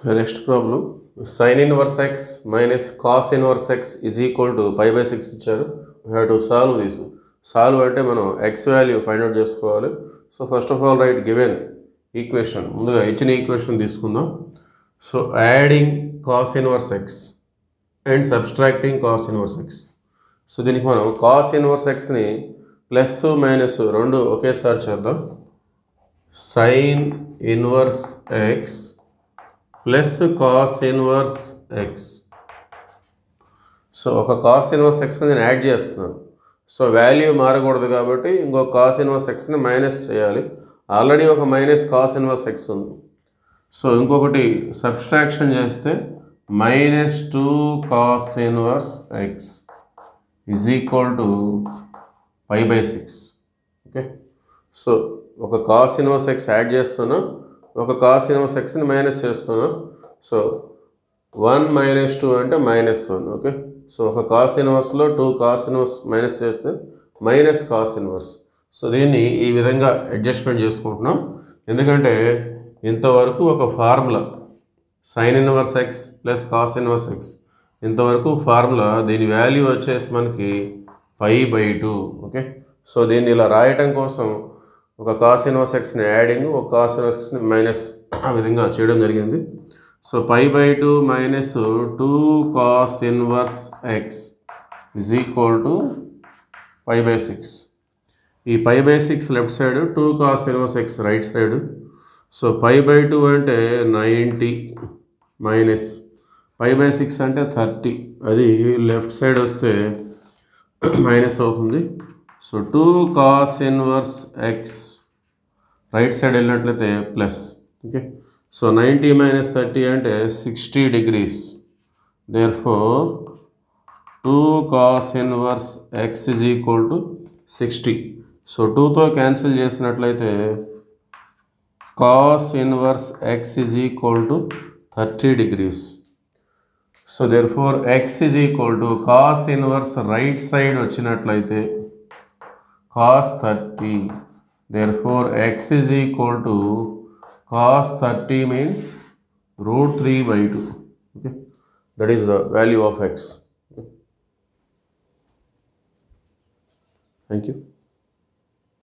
Next problem, sin inverse x minus cos inverse x is equal to pi by 6 ఇచ్చారు. We have to solve this. Solve అంటే మనం x value find out చేసుకోవాలి. So first of all write given equation. ముందుగా ఇచ్చిన equation తీసుకుందాం. So adding cos inverse x and subtracting cos inverse x. So దీనికి మనం cos inverse xని plus minus రెండు ఒకేసారి చేద్దాం. sin inverse x plus cos inverse x. So ఒక కాస్ ఇన్వర్స్ ఎక్స్ని నేను యాడ్ చేస్తున్నాను. సో వాల్యూ మారకూడదు కాబట్టి ఇంకో కాస్ ఇన్వర్స్ ఎక్స్ని మైనస్ చేయాలి. ఆల్రెడీ ఒక మైనస్ కాస్ ఇన్వర్స్ ఎక్స్ ఉంది. సో ఇంకొకటి సబ్స్ట్రాక్షన్ చేస్తే minus 2 cos inverse x is equal to pi by 6. Okay, so ఒక కాస్ ఇన్వర్స్ ఎక్స్ యాడ్ చేస్తున్నాం, ఒక కాస్ ఇన్వర్స్ ఎక్స్ని మైనస్ చేస్తున్నాం. సో 1 మైనస్ 2 అంటే -1. ఓకే, సో ఒక కాస్ ఇన్వర్స్లో 2 కాస్ ఇన్వర్స్ మైనస్ చేస్తే మైనస్ కాస్ ఇన్వర్స్. సో దీన్ని ఈ విధంగా అడ్జస్ట్మెంట్ చేసుకుంటున్నాం. ఎందుకంటే ఇంతవరకు ఒక formula sine inverse x plus cos inverse x, ఇంతవరకు ఫార్ములా దీని వాల్యూ వచ్చేసి మనకి π/2. ఓకే, సో దీన్ని ఇలా రాయటం కోసం ఒక కాస్ ఇన్వర్స్ ఎక్స్ని యాడింగ్, ఒక కాస్ ఇన్వర్స్ ఎక్స్ని మైనస్, ఆ విధంగా చేయడం జరిగింది. So π/2 minus 2 cos inverse x is equal to π/6. ఈ π/6 left side, 2 cos inverse x right side. So π/2 అంటే 90 మైనస్ π/6 అంటే 30, అది లెఫ్ట్ సైడ్ వస్తే మైనస్ అవుతుంది. So 2 cos inverse x right side వెళ్ళినట్లయితే ప్లస్. ఓకే, సో 90 మైనస్ 30 అంటే 60 degrees. Therefore 2 cos inverse x is equal to 60. So 2తో cancel చేసినట్లయితే cos inverse x is equal to 30 degrees. So therefore X is equal to cos inverse right side వచ్చినట్లయితే cos 30. Therefore x is equal to cos 30 means √3/2. Okay, that is the value of x. Okay. Thank you.